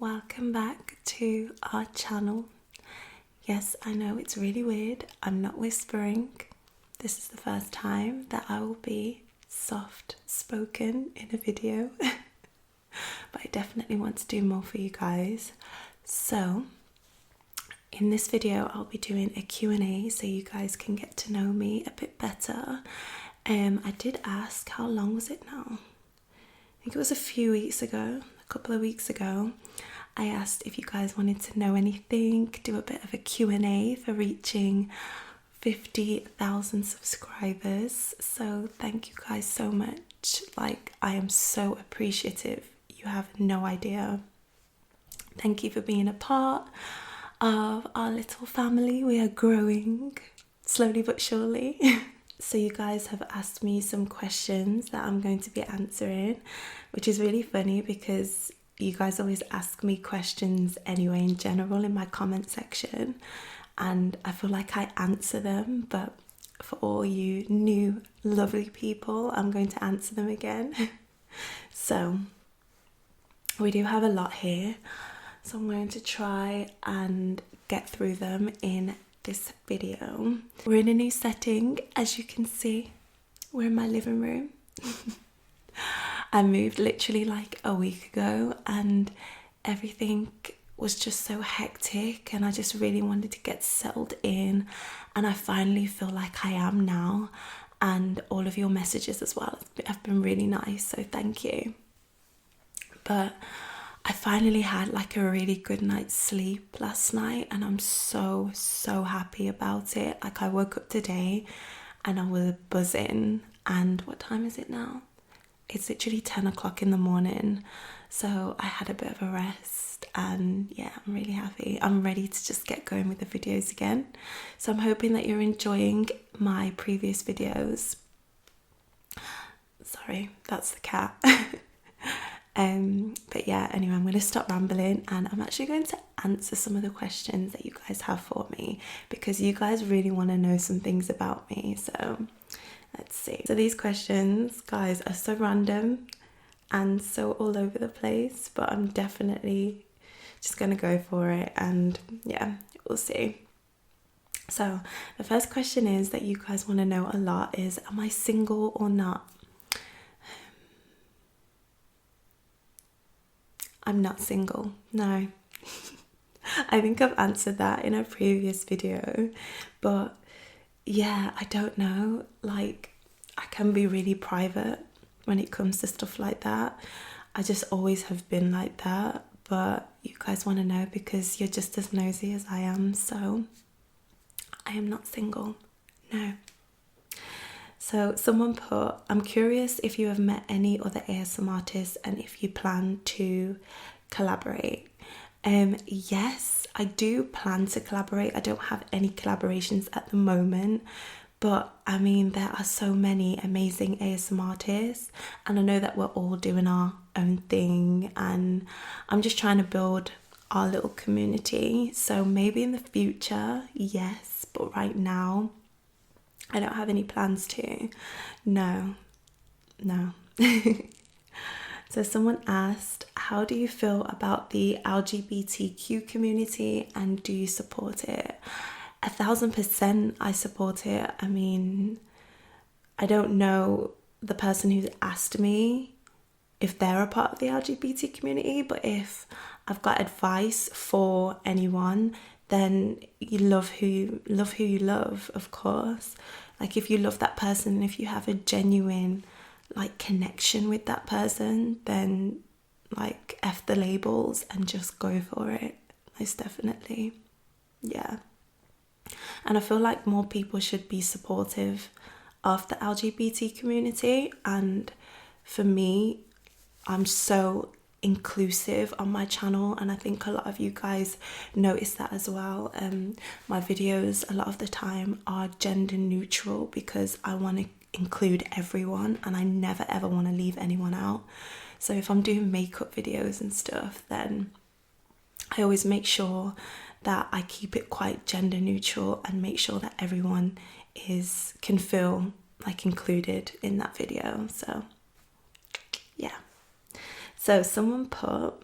welcome back to our channel. Yes, I know it's really weird. I'm not whispering. This is the first time that I will be soft spoken in a video. But I definitely want to do more for you guys. So in this video I'll be doing a Q&A so you guys can get to know me a bit better. I did ask, how long was it now? I think it was a couple of weeks ago. I asked if you guys wanted to know anything, do a bit of a Q&A for reaching 50,000 subscribers. So thank you guys so much. Like, I am so appreciative. You have no idea. Thank you for being a part of our little family. We are growing slowly but surely. So you guys have asked me some questions that I'm going to be answering, which is really funny because you guys always ask me questions anyway in general in my comment section, and I feel like I answer them, but for all you new lovely people, I'm going to answer them again. So we do have a lot here, so I'm going to try and get through them in this video. We're in a new setting, as you can see. We're in my living room. I moved literally like a week ago and everything was just so hectic, and I just really wanted to get settled in, and I finally feel like I am now, and all of your messages as well have been really nice, so thank you. But I finally had like a really good night's sleep last night, and I'm so happy about it. Like, I woke up today and I was buzzing, and what time is it now? It's literally 10 o'clock in the morning, so I had a bit of a rest, and yeah, I'm really happy. I'm ready to just get going with the videos again. So I'm hoping that you're enjoying my previous videos. Sorry, that's the cat. But yeah, anyway, I'm going to stop rambling, and I'm actually going to answer some of the questions that you guys have for me, because you guys really want to know some things about me. So let's see. So these questions, guys, are so random and so all over the place, but I'm definitely just going to go for it, and yeah, we'll see. So the first question is that you guys want to know a lot is, am I single or not? I'm not single, no. I think I've answered that in a previous video, but yeah, I don't know. Like, I can be really private when it comes to stuff like that. I just always have been like that, but you guys want to know because you're just as nosy as I am, so I am not single, no. So someone put, I'm curious if you have met any other ASMR artists and if you plan to collaborate. Yes, I do plan to collaborate. I don't have any collaborations at the moment, but I mean, there are so many amazing ASMR artists, and I know that we're all doing our own thing, and I'm just trying to build our little community. So maybe in the future, yes, but right now I don't have any plans to. No. So someone asked, how do you feel about the LGBTQ community and do you support it? 1000% I support it. I mean, I don't know the person who's asked me if they're a part of the LGBT community, but if I've got advice for anyone, then you love who you love, of course. Like, if you love that person, if you have a genuine like connection with that person, then like F the labels and just go for it. Most definitely. Yeah. And I feel like more people should be supportive of the LGBT community, and for me, I'm so inclusive on my channel, and I think a lot of you guys notice that as well. My videos a lot of the time are gender neutral because I want to include everyone, and I never ever want to leave anyone out. So if I'm doing makeup videos and stuff, then I always make sure that I keep it quite gender neutral and make sure that everyone can feel like included in that video. So yeah. So someone put,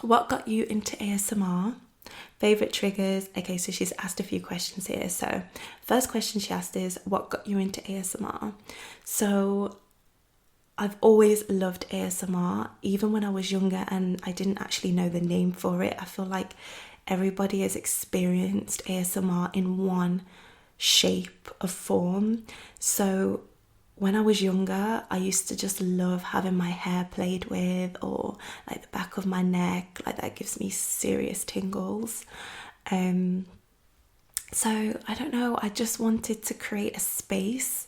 what got you into ASMR? Favorite triggers. Okay, so she's asked a few questions here. So first question she asked is, what got you into ASMR? So I've always loved ASMR, even when I was younger and I didn't actually know the name for it. I feel like everybody has experienced ASMR in one shape or form. So when I was younger, I used to just love having my hair played with, or like the back of my neck. Like, that gives me serious tingles. So I don't know, I just wanted to create a space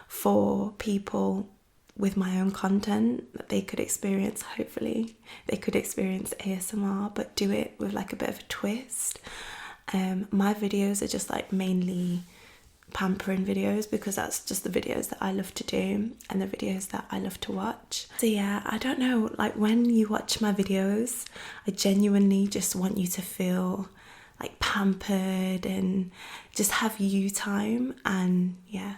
for people with my own content that they could experience. Hopefully they could experience ASMR, but do it with like a bit of a twist. My videos are just like mainly pampering videos, because that's just the videos that I love to do and the videos that I love to watch. So yeah, I don't know, like when you watch my videos, I genuinely just want you to feel like pampered and just have you time. And yeah,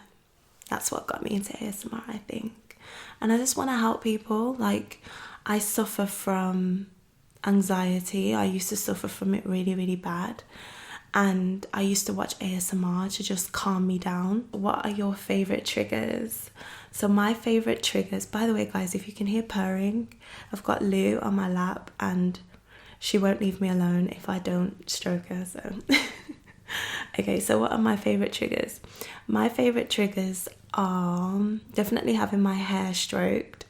that's what got me into ASMR, I think. And I just want to help people. Like, I suffer from anxiety. I used to suffer from it really, really bad. And I used to watch ASMR to just calm me down. What are your favourite triggers? So my favourite triggers, by the way guys, if you can hear purring, I've got Lou on my lap and she won't leave me alone if I don't stroke her, so. Okay, so what are my favourite triggers? My favourite triggers are definitely having my hair stroked.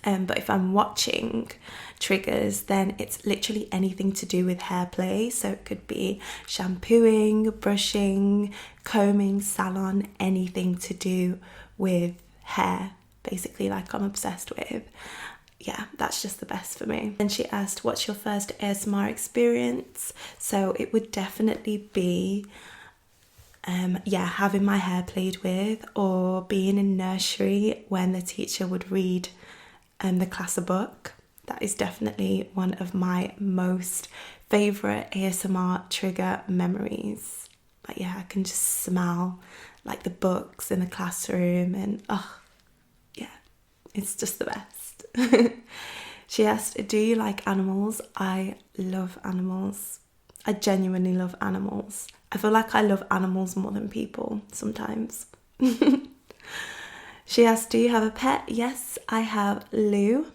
But if I'm watching triggers, then it's literally anything to do with hair play. So it could be shampooing, brushing, combing, salon, anything to do with hair, basically, like I'm obsessed with. Yeah, that's just the best for me. And she asked, what's your first ASMR experience? So it would definitely be having my hair played with, or being in nursery when the teacher would read the class a book. That is definitely one of my most favourite ASMR trigger memories. Like, yeah, I can just smell like the books in the classroom, and yeah, it's just the best. She asked, do you like animals? I love animals. I genuinely love animals. I feel like I love animals more than people sometimes. She asked, do you have a pet? Yes, I have Lou.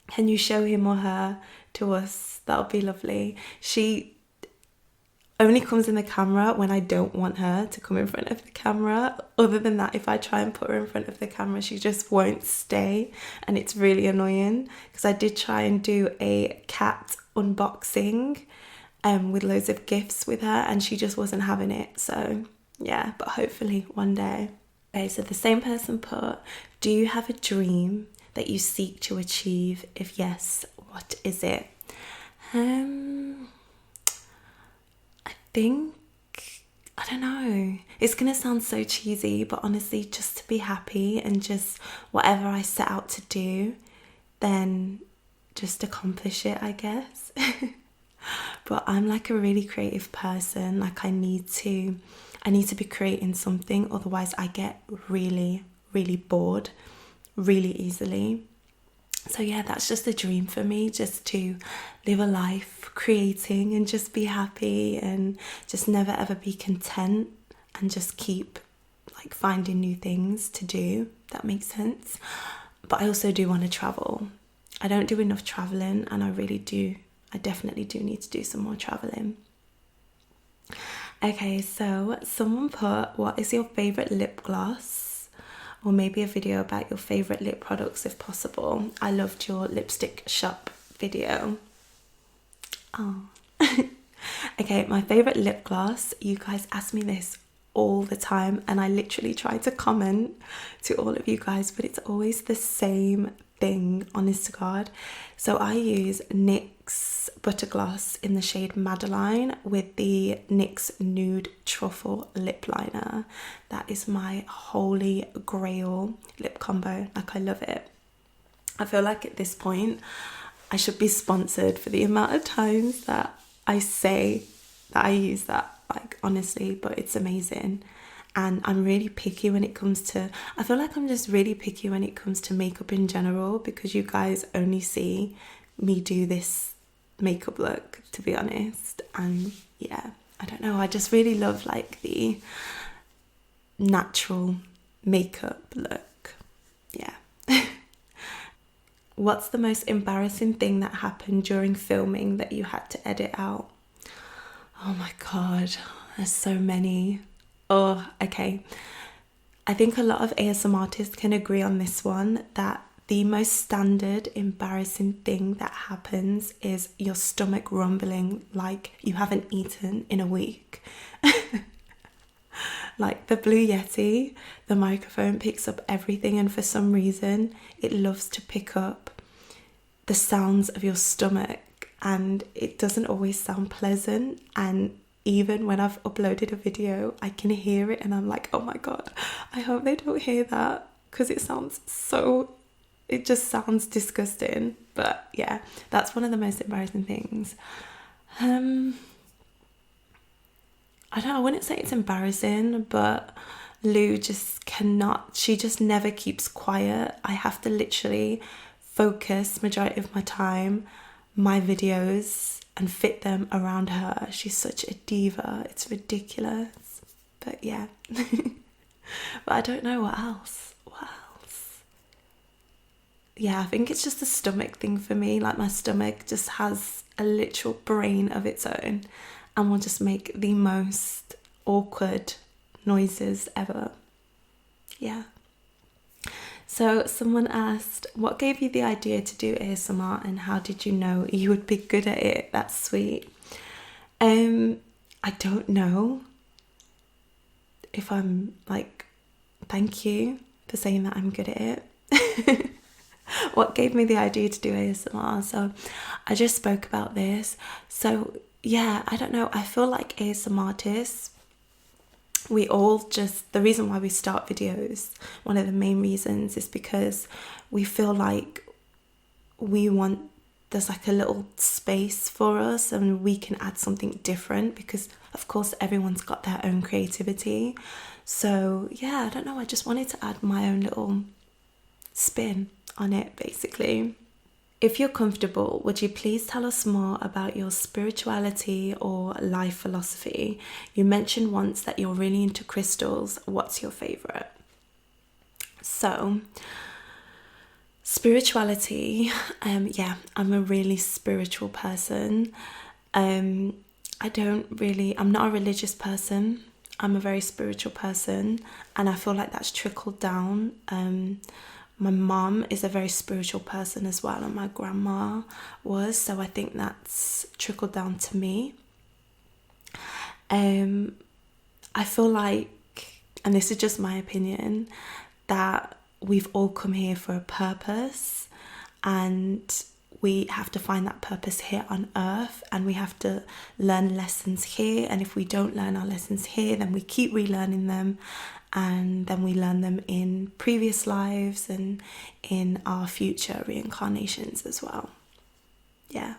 Can you show him or her to us? That would be lovely. She only comes in the camera when I don't want her to come in front of the camera. Other than that, if I try and put her in front of the camera, she just won't stay, and it's really annoying, because I did try and do a cat unboxing with loads of gifts with her, and she just wasn't having it. So yeah, but hopefully one day. Okay, so the same person put, do you have a dream that you seek to achieve? If yes, what is it? I don't know. It's gonna sound so cheesy, but honestly, just to be happy and just whatever I set out to do, then just accomplish it, I guess. But I'm like a really creative person. Like, I need to be creating something, otherwise I get really, really bored really easily. So yeah, that's just a dream for me, just to live a life creating and just be happy and just never ever be content, and just keep like finding new things to do. That makes sense. But I also do want to travel. I don't do enough traveling, and I definitely do need to do some more traveling. Okay, so someone put, what is your favorite lip gloss? Or maybe a video about your favourite lip products if possible. I loved your lipstick shop video. Oh. Okay, my favourite lip gloss. You guys ask me this all the time, and I literally try to comment to all of you guys, but it's always the same thing, honest to God. So I use NYX Butter Gloss in the shade Madeline with the NYX Nude Truffle Lip Liner. That is my holy grail lip combo. Like, I love it. I feel like at this point I should be sponsored for the amount of times that I say that I use that, like, honestly, but it's amazing. And I'm really picky when it comes to, I feel like I'm just really picky when it comes to makeup in general, because you guys only see me do this makeup look, to be honest. And yeah, I don't know, I just really love like the natural makeup look. Yeah. What's the most embarrassing thing that happened during filming that you had to edit out? Oh my god, there's so many. Oh, okay. I think a lot of ASMR artists can agree on this one, that the most standard embarrassing thing that happens is your stomach rumbling like you haven't eaten in a week. Like the Blue Yeti, the microphone picks up everything, and for some reason it loves to pick up the sounds of your stomach, and it doesn't always sound pleasant. And even when I've uploaded a video, I can hear it and I'm like, oh my god, I hope they don't hear that, because it just sounds disgusting. But yeah, that's one of the most embarrassing things. I don't know, I wouldn't say it's embarrassing, but Lou she just never keeps quiet. I have to literally focus majority of my time, my videos, and fit them around her. She's such a diva, it's ridiculous. But yeah. But I don't know what else. Yeah, I think it's just a stomach thing for me. Like my stomach just has a literal brain of its own and will just make the most awkward noises ever. Yeah. So someone asked, what gave you the idea to do ASMR and how did you know you would be good at it? That's sweet. I don't know if I'm like, thank you for saying that I'm good at it. What gave me the idea to do ASMR? So I just spoke about this. So yeah, I don't know. I feel like ASMR artists, the reason why we start videos, one of the main reasons is because we feel like there's like a little space for us and we can add something different, because of course everyone's got their own creativity. So yeah, I don't know, I just wanted to add my own little spin on it, basically. If you're comfortable, would you please tell us more about your spirituality or life philosophy? You mentioned once that you're really into crystals. What's your favorite? So, spirituality, yeah, I'm a really spiritual person. I'm not a religious person. I'm a very spiritual person, and I feel like that's trickled down. My mum is a very spiritual person as well, and my grandma was, so I think that's trickled down to me. I feel like, and this is just my opinion, that we've all come here for a purpose, and we have to find that purpose here on earth, and we have to learn lessons here, and if we don't learn our lessons here, then we keep relearning them, and then we learn them in previous lives and in our future reincarnations as well. Yeah.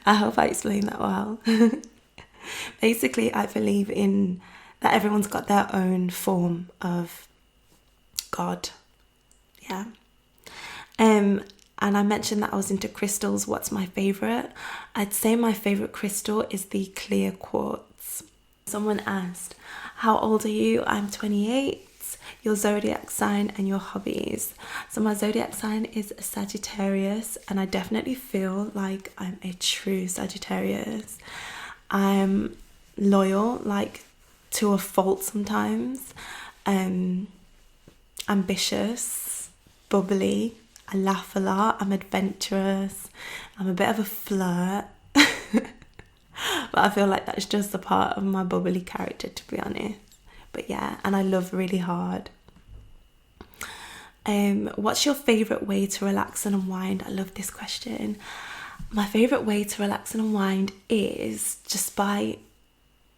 I hope I explained that well. Basically, I believe in that everyone's got their own form of God. Yeah. And I mentioned that I was into crystals. What's my favourite? I'd say my favourite crystal is the clear quartz. Someone asked, how old are you? I'm 28. Your zodiac sign and your hobbies. So my zodiac sign is Sagittarius, and I definitely feel like I'm a true Sagittarius. I'm loyal, like to a fault sometimes. Ambitious, bubbly. I laugh a lot. I'm adventurous. I'm a bit of a flirt. But I feel like that's just a part of my bubbly character, to be honest. But yeah, and I love really hard. What's your favourite way to relax and unwind? I love this question. My favourite way to relax and unwind is just by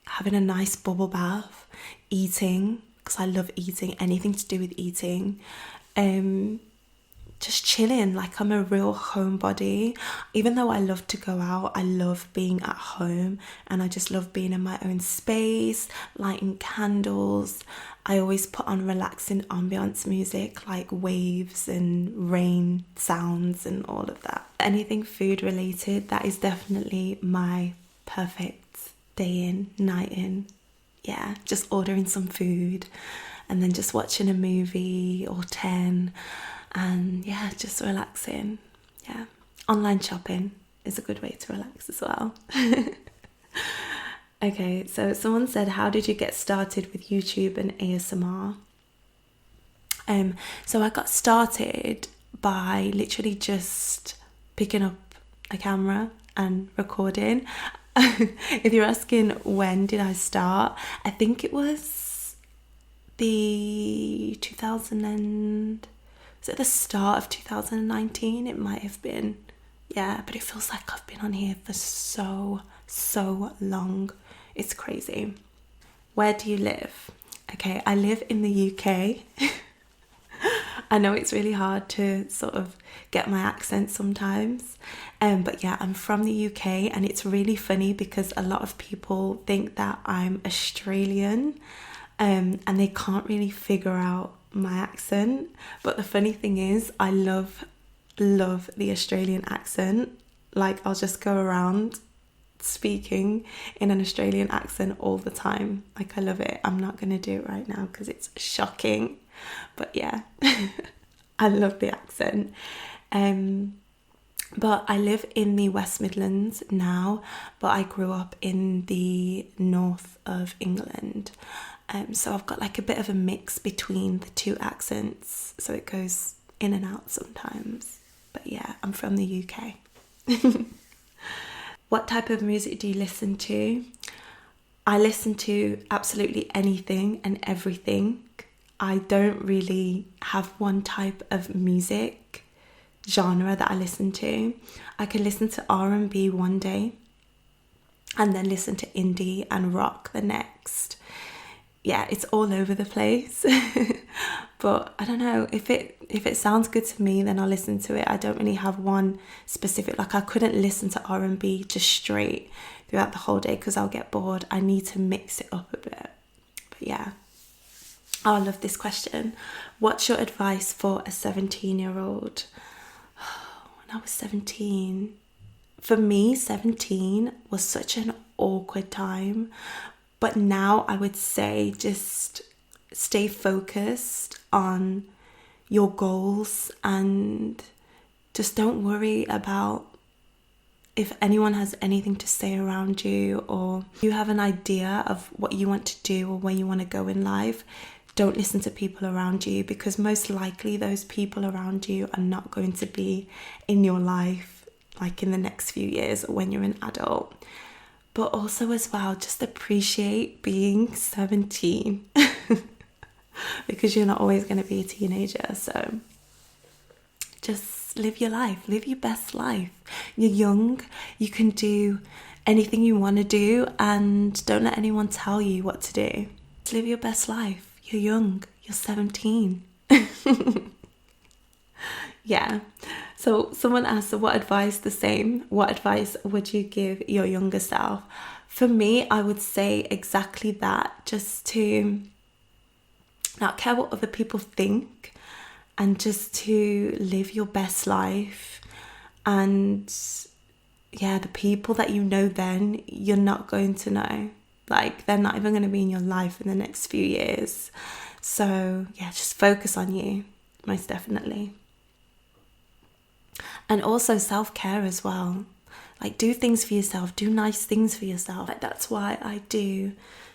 having a nice bubble bath, eating, because I love eating, anything to do with eating. just chilling. Like, I'm a real homebody. Even though I love to go out, I love being at home, and I just love being in my own space, lighting candles. I always put on relaxing ambience music like waves and rain sounds and all of that. Anything food related, that is definitely my perfect day in, night in. Yeah, just ordering some food and then just watching a movie or 10, and yeah, just relaxing. Yeah, online shopping is a good way to relax as well. Okay, so someone said, how did you get started with YouTube and ASMR? So I got started by literally just picking up a camera and recording. If you're asking when did I start, I think it was the 2000 was it the start of 2019? It might have been. Yeah, but it feels like I've been on here for so long. It's crazy. Where do you live? Okay, I live in the UK. I know it's really hard to sort of get my accent sometimes, but yeah, I'm from the UK, and it's really funny because a lot of people think that I'm Australian, and they can't really figure out my accent. But the funny thing is, I love the Australian accent. Like, I'll just go around speaking in an Australian accent all the time. Like, I love it. I'm not gonna do it right now because it's shocking, but yeah. I love the accent. But I live in the West Midlands now, but I grew up in the north of England. So I've got like a bit of a mix between the two accents, so it goes in and out sometimes. But yeah, I'm from the UK. What type of music do you listen to? I listen to absolutely anything and everything. I don't really have one type of music genre that I listen to. I can listen to R&B one day and then listen to indie and rock the next. Yeah, it's all over the place. But I don't know, if it sounds good to me, then I'll listen to it. I don't really have one specific, like I couldn't listen to R&B just straight throughout the whole day because I'll get bored. I need to mix it up a bit. But yeah. Oh, I love this question. What's your advice for a 17-year-old? When I was 17, for me, 17 was such an awkward time. But now I would say just stay focused on your goals and just don't worry about if anyone has anything to say around you, or you have an idea of what you want to do or where you want to go in life. Don't listen to people around you, because most likely those people around you are not going to be in your life like in the next few years or when you're an adult. But also as well, just appreciate being 17 because you're not always going to be a teenager. So just live your life, live your best life. You're young, you can do anything you want to do, and don't let anyone tell you what to do. Just live your best life. You're young, you're 17. Yeah. So someone asked, what advice would you give your younger self? For me, I would say exactly that, just to not care what other people think and just to live your best life. And yeah, the people that you know then, you're not going to know. Like, they're not even going to be in your life in the next few years. So yeah, just focus on you, most definitely. And also self-care as well. Like, do things for yourself, do nice things for yourself. Like, that's why I do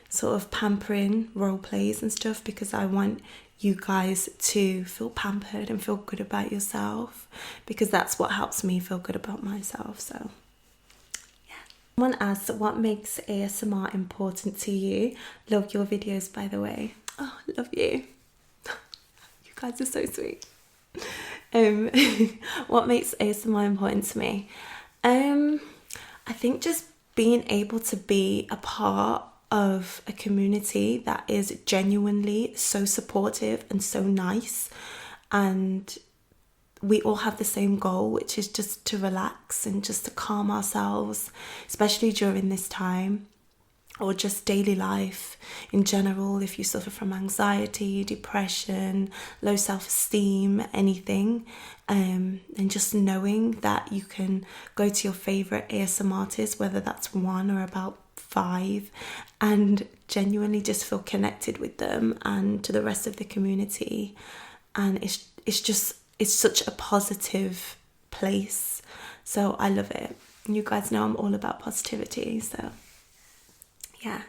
sort of pampering role plays and stuff, because I want you guys to feel pampered and feel good about yourself, because that's what helps me feel good about myself. So yeah. Someone asked, what makes ASMR important to you? Love your videos, by the way. Oh, love you. You guys are so sweet. What makes ASMR important to me? I think just being able to be a part of a community that is genuinely so supportive and so nice, and we all have the same goal, which is just to relax and just to calm ourselves, especially during this time, or just daily life in general. If you suffer from anxiety, depression, low self-esteem, anything, and just knowing that you can go to your favourite ASMR artist, whether that's one or about 5, and genuinely just feel connected with them and to the rest of the community. And it's such a positive place. So I love it. You guys know I'm all about positivity, so yeah.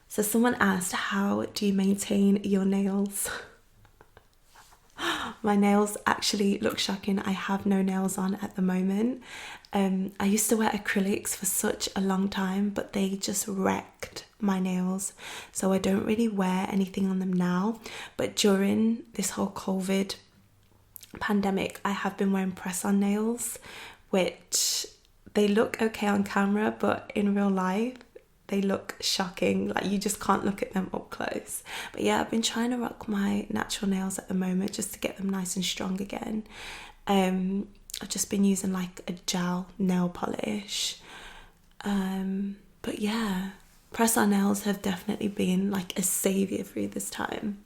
So someone asked, how do you maintain your nails? My nails actually look shocking. I have no nails on at the moment. I used to wear acrylics for such a long time, but they just wrecked my nails. So I don't really wear anything on them now. But during this whole COVID pandemic, I have been wearing press-on nails, which they look okay on camera, but in real life, they look shocking. Like, you just can't look at them up close. But yeah, I've been trying to rock my natural nails at the moment just to get them nice and strong again. I've just been using like a gel nail polish. But yeah, press-on nails have definitely been like a saviour through this time.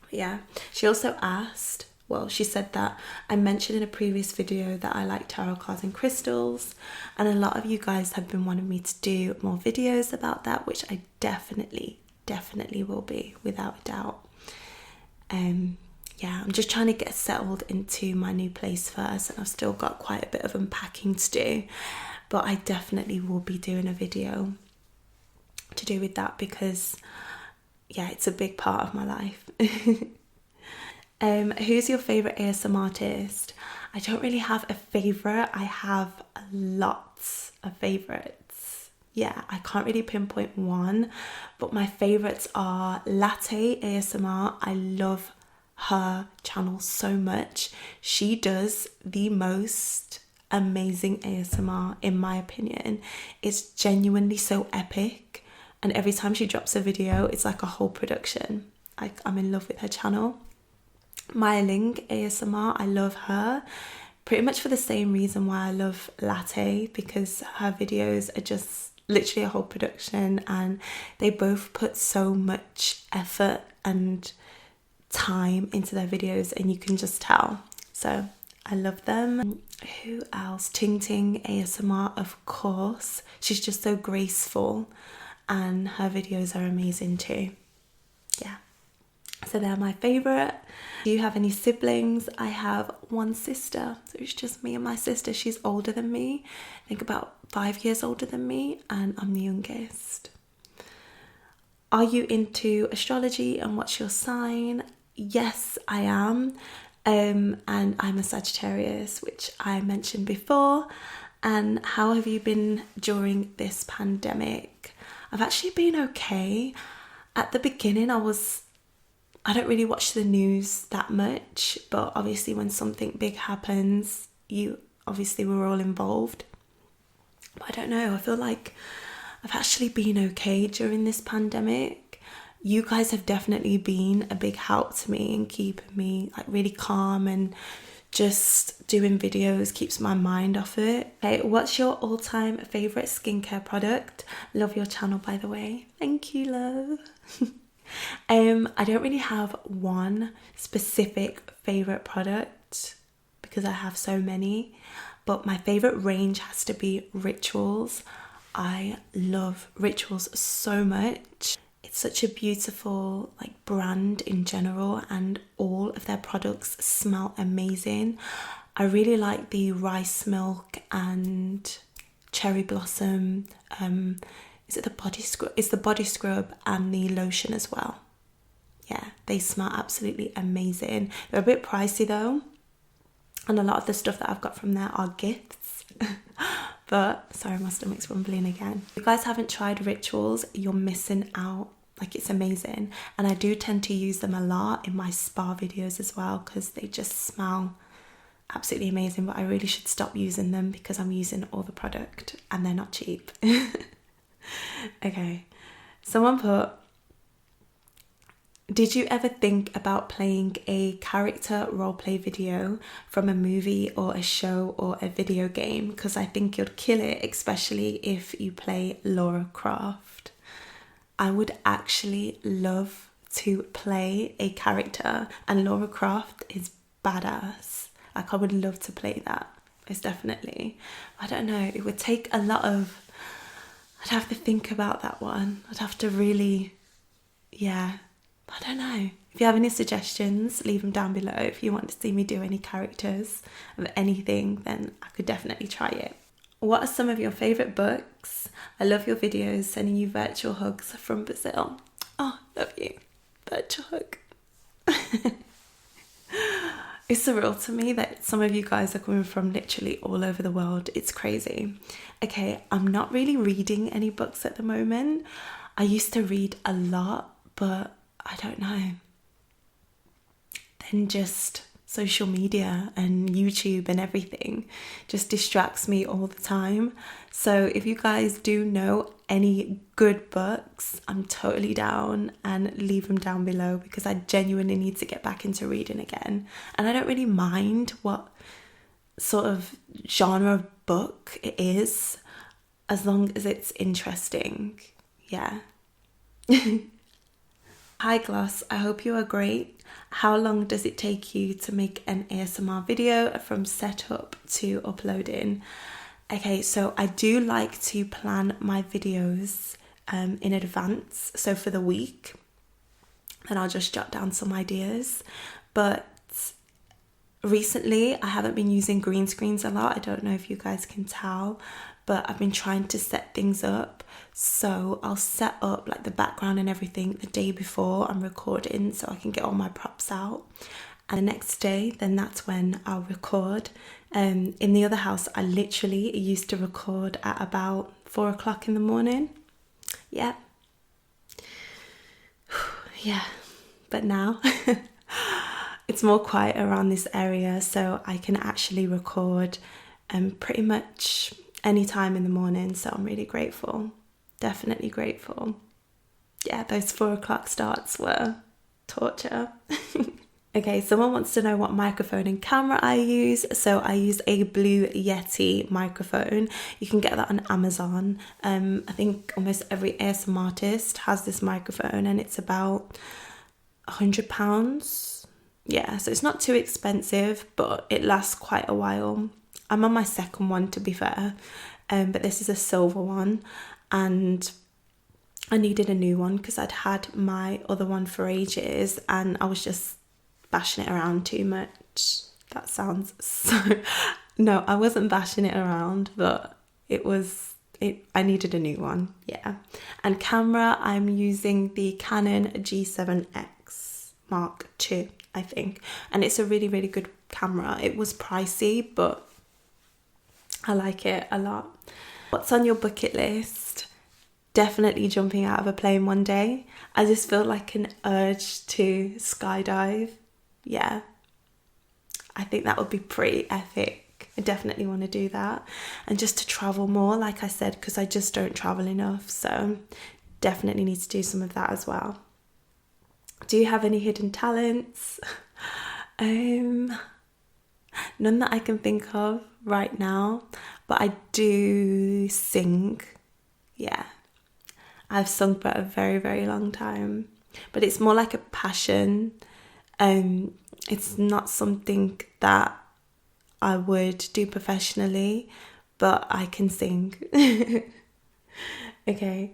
But yeah, she also asked, well, she said that I mentioned in a previous video that I like tarot cards and crystals, and a lot of you guys have been wanting me to do more videos about that, which I definitely will be, without a doubt. Yeah, I'm just trying to get settled into my new place first, and I've still got quite a bit of unpacking to do, but I definitely will be doing a video to do with that, because yeah, it's a big part of my life. Who's your favourite ASMR artist? I don't really have a favourite. I have lots of favourites. Yeah, I can't really pinpoint one, but my favourites are Latte ASMR. I love her channel so much. She does the most amazing ASMR, in my opinion. It's genuinely so epic, and every time she drops a video, it's like a whole production. I'm in love with her channel. Maya Ling ASMR, I love her pretty much for the same reason why I love Latte, because her videos are just literally a whole production, and they both put so much effort and time into their videos, and you can just tell. So I love them. Who else? Ting Ting ASMR, of course. She's just so graceful, and her videos are amazing too. Yeah. So they're my favourite. Do you have any siblings? I have one sister, so it's just me and my sister. She's older than me, I think about 5 years older than me, and I'm the youngest. Are you into astrology, and what's your sign? Yes, I am, and I'm a Sagittarius, which I mentioned before. And how have you been during this pandemic? I've actually been okay. At the beginning, I don't really watch the news that much, but obviously when something big happens, we're all involved. But I don't know, I feel like I've actually been okay during this pandemic. You guys have definitely been a big help to me in keeping me like really calm, and just doing videos keeps my mind off it. Okay, what's your all-time favourite skincare product? Love your channel, by the way. Thank you, love. I don't really have one specific favourite product because I have so many, but my favourite range has to be Rituals. I love Rituals so much. It's such a beautiful like brand in general, and all of their products smell amazing. I really like the rice milk and cherry blossom. Is it the body scrub? It's the body scrub and the lotion as well. Yeah, they smell absolutely amazing. They're a bit pricey though, and a lot of the stuff that I've got from there are gifts. But sorry, my stomach's rumbling again. If you guys haven't tried Rituals, you're missing out. Like, it's amazing, and I do tend to use them a lot in my spa videos as well, because they just smell absolutely amazing. But I really should stop using them because I'm using all the product and they're not cheap. Okay, someone put, Did you ever think about playing a character roleplay video from a movie or a show or a video game? Because I think you'd kill it, especially if you play Lara Croft. I would actually love to play a character, and Lara Croft is badass. Like, I would love to play that. It's definitely, I don't know, it would take a lot of, I'd have to think about that one. I'd have to really, yeah, I don't know. If you have any suggestions, leave them down below. If you want to see me do any characters of anything, then I could definitely try it. What are some of your favourite books? I love your videos, sending you virtual hugs from Brazil. Oh, love you. Virtual hug. It's surreal to me that some of you guys are coming from literally all over the world. It's crazy. Okay, I'm not really reading any books at the moment. I used to read a lot, but I don't know. Then just social media and YouTube and everything just distracts me all the time. So if you guys do know any good books, I'm totally down, and leave them down below, because I genuinely need to get back into reading again. And I don't really mind what sort of genre of book it is, as long as it's interesting. Yeah. Hi Gloss, I hope you are great. How long does it take you to make an ASMR video from setup to uploading? Okay, so I do like to plan my videos in advance. So for the week, then I'll just jot down some ideas. But recently I haven't been using green screens a lot. I don't know if you guys can tell, but I've been trying to set things up. So I'll set up like the background and everything the day before I'm recording, so I can get all my props out. And the next day, then that's when I'll record. In the other house, I literally used to record at about 4 o'clock in the morning. Yeah. Yeah. But now it's more quiet around this area, so I can actually record pretty much any time in the morning. So I'm really grateful. Definitely grateful. Yeah, those 4 o'clock starts were torture. Okay, someone wants to know what microphone and camera I use. So I use a Blue Yeti microphone. You can get that on Amazon. I think almost every ASMRtist has this microphone, and it's about £100. Yeah, so it's not too expensive, but it lasts quite a while. I'm on my second one, to be fair, but this is a silver one, and I needed a new one because I'd had my other one for ages and I was just bashing it around too much. That sounds so... No, I wasn't bashing it around, but I needed a new one, yeah. And camera, I'm using the Canon G7X Mark II, I think, and it's a really, really good camera. It was pricey, but I like it a lot. What's on your bucket list? Definitely jumping out of a plane one day. I just feel like an urge to skydive. Yeah, I think that would be pretty epic. I definitely want to do that. And just to travel more, like I said, because I just don't travel enough. So definitely need to do some of that as well. Do you have any hidden talents? None that I can think of right now, but I do sing. Yeah, I've sung for a very, very long time, but it's more like a passion. It's not something that I would do professionally, but I can sing. Okay.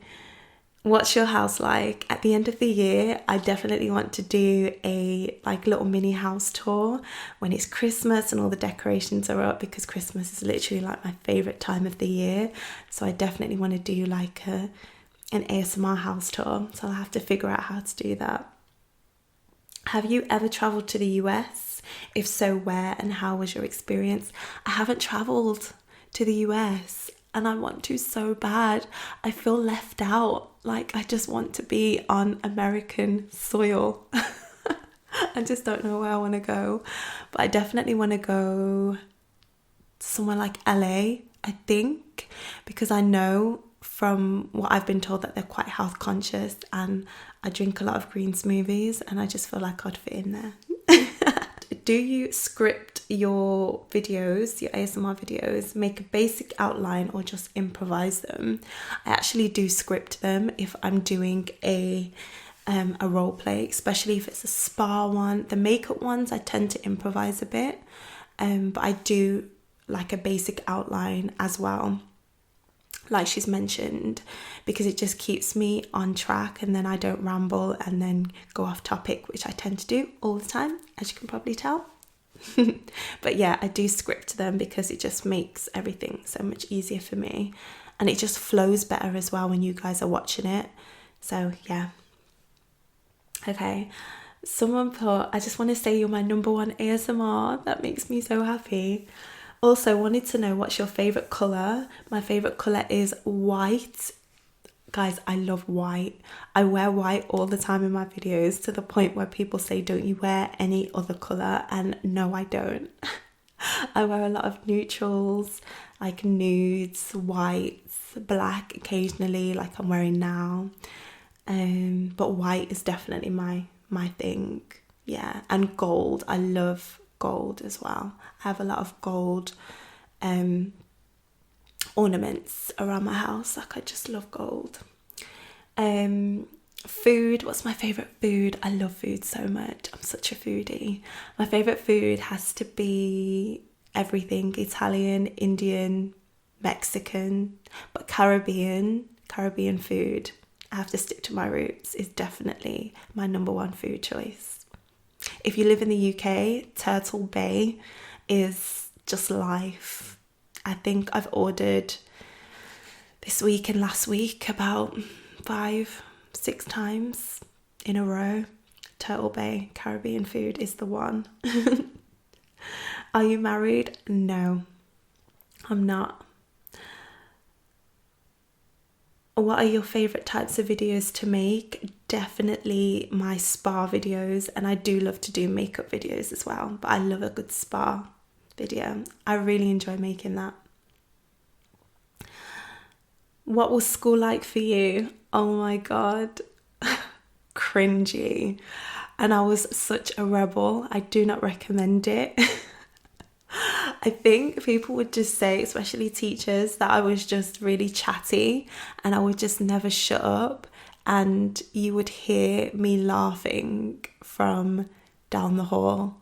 What's your house like? At the end of the year, I definitely want to do a little mini house tour when it's Christmas and all the decorations are up, because Christmas is literally like my favourite time of the year. So I definitely want to do like an ASMR house tour. So I'll have to figure out how to do that. Have you ever travelled to the US? If so, where and how was your experience? I haven't travelled to the US and I want to so bad. I feel left out. Like, I just want to be on American soil. I just don't know where I want to go. But I definitely want to go somewhere like LA, I think, because I know from what I've been told, that they're quite health conscious, and I drink a lot of green smoothies, and I just feel like I'd fit in there. Do you script your videos, your ASMR videos, make a basic outline, or just improvise them? I actually do script them if I'm doing a role play, especially if it's a spa one. The makeup ones I tend to improvise a bit, but I do like a basic outline as well, like she's mentioned, because it just keeps me on track, and then I don't ramble and then go off topic, which I tend to do all the time, as you can probably tell. But yeah, I do script them because it just makes everything so much easier for me, and it just flows better as well when you guys are watching it. So yeah. Okay, someone put, I just want to say you're my number one ASMR. That makes me so happy. Also wanted to know, what's your favourite colour? My favourite colour is white. Guys, I love white. I wear white all the time in my videos, to the point where people say, don't you wear any other colour? And no, I don't. I wear a lot of neutrals, like nudes, whites, black occasionally, like I'm wearing now. But white is definitely my thing. Yeah, and gold. I love gold as well. I have a lot of gold ornaments around my house. Like, I just love gold. Food, what's my favourite food? I love food so much. I'm such a foodie. My favourite food has to be everything: Italian, Indian, Mexican, but Caribbean food. I have to stick to my roots, is definitely my number one food choice. If you live in the UK, Turtle Bay is just life. I think I've ordered this week and last week about 5-6 times in a row. Turtle Bay Caribbean food is the one. Are you married? No, I'm not. What are your favourite types of videos to make? Definitely my spa videos, and I do love to do makeup videos as well, but I love a good spa video. I really enjoy making that. What was school like for you? Oh my god, cringy. And I was such a rebel. I do not recommend it. I think people would just say, especially teachers, that I was just really chatty and I would just never shut up, and you would hear me laughing from down the hall.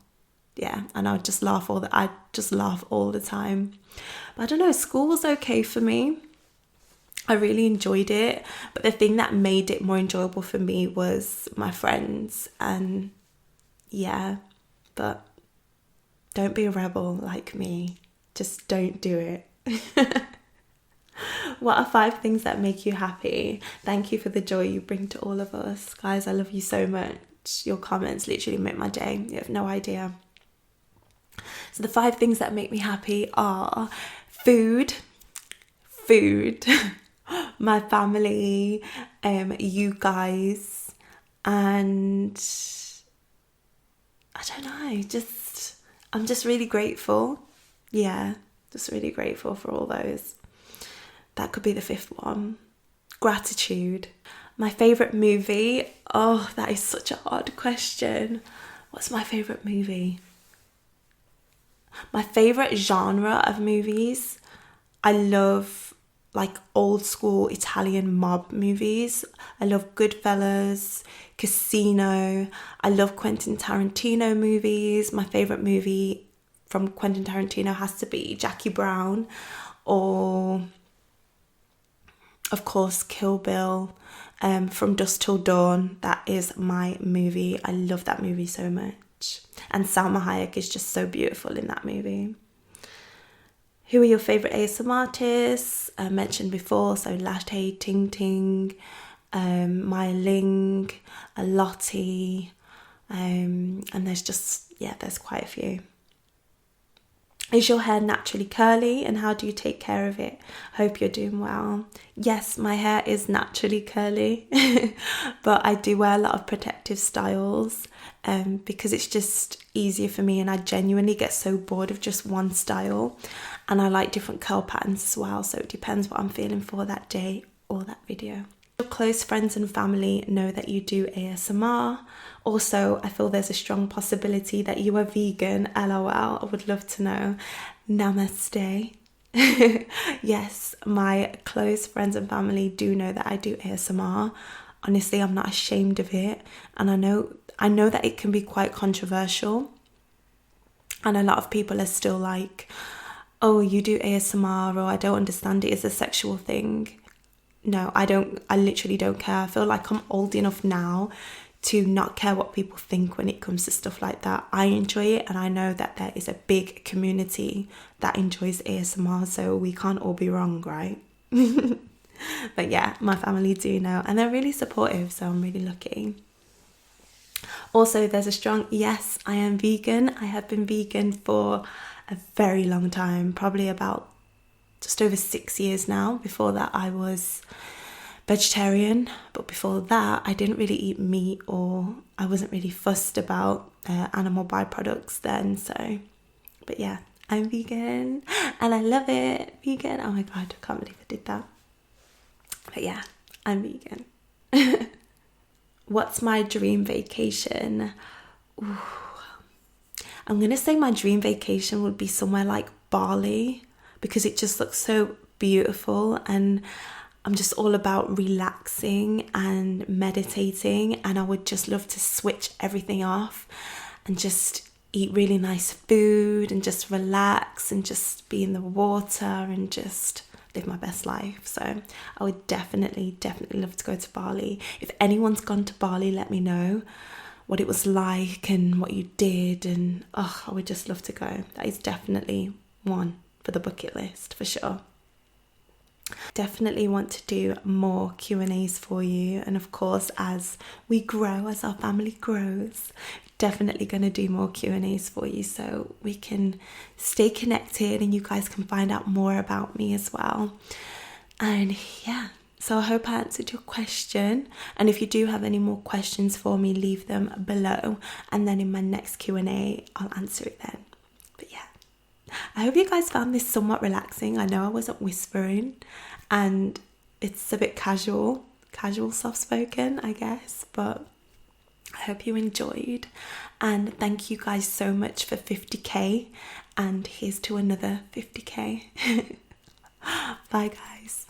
Yeah, and I'd just laugh all the time. But I don't know, school was okay for me. I really enjoyed it, but the thing that made it more enjoyable for me was my friends. And yeah, but don't be a rebel like me. Just don't do it. What are 5 things that make you happy? Thank you for the joy you bring to all of us. Guys, I love you so much. Your comments literally make my day. You have no idea. So the 5 things that make me happy are food, my family, you guys, and I don't know, I'm just really grateful. Yeah, just really grateful for all those. That could be the 5th one. Gratitude. My favourite movie? Oh, that is such a hard question. What's my favourite movie? My favourite genre of movies? I love like old school Italian mob movies. I love Goodfellas, Casino. I love Quentin Tarantino movies. My favourite movie from Quentin Tarantino has to be Jackie Brown, or of course Kill Bill, From Dusk Till Dawn. That is my movie. I love that movie so much. And Salma Hayek is just so beautiful in that movie. Who are your favourite ASMRtists? I mentioned before, so Latte, Ting Ting, Maya Ling, Lottie, and there's quite a few. Is your hair naturally curly, and how do you take care of it? Hope you're doing well. Yes, my hair is naturally curly, but I do wear a lot of protective styles because it's just easier for me, and I genuinely get so bored of just one style, and I like different curl patterns as well, so it depends what I'm feeling for that day or that video. Your close friends and family know that you do ASMR. Also, I feel there's a strong possibility that you are vegan. LOL, I would love to know. Namaste. Yes, my close friends and family do know that I do ASMR. Honestly, I'm not ashamed of it, and I know that it can be quite controversial, and a lot of people are still like, oh, you do ASMR, or I don't understand it, it's a sexual thing. No, I literally don't care. I feel like I'm old enough now to not care what people think when it comes to stuff like that. I enjoy it, and I know that there is a big community that enjoys ASMR, so we can't all be wrong, right? But yeah, my family do know, and they're really supportive, so I'm really lucky. Also, there's a strong yes, I am vegan. I have been vegan for a very long time, probably about just over 6 years now. Before that, I was vegetarian, but before that, I didn't really eat meat, or I wasn't really fussed about animal byproducts then. So, but yeah, I'm vegan and I love it. Vegan, oh my god, I can't believe I did that. But yeah, I'm vegan. What's my dream vacation? Ooh. I'm gonna say my dream vacation would be somewhere like Bali, because it just looks so beautiful, and I'm just all about relaxing and meditating, and I would just love to switch everything off and just eat really nice food and just relax and just be in the water and just live my best life. So I would definitely love to go to Bali. If anyone's gone to Bali, let me know what it was like and what you did, and I would just love to go. That is definitely one for the bucket list for sure. Definitely want to do more Q&As for you, and of course, as we grow, as our family grows, definitely going to do more Q&As for you so we can stay connected and you guys can find out more about me as well. And yeah, so I hope I answered your question, and if you do have any more questions for me, leave them below, and then in my next Q&A I'll answer it then. But yeah, I hope you guys found this somewhat relaxing. I know I wasn't whispering, and it's a bit casual soft spoken, I guess, but I hope you enjoyed, and thank you guys so much for 50k, and here's to another 50k. Bye guys.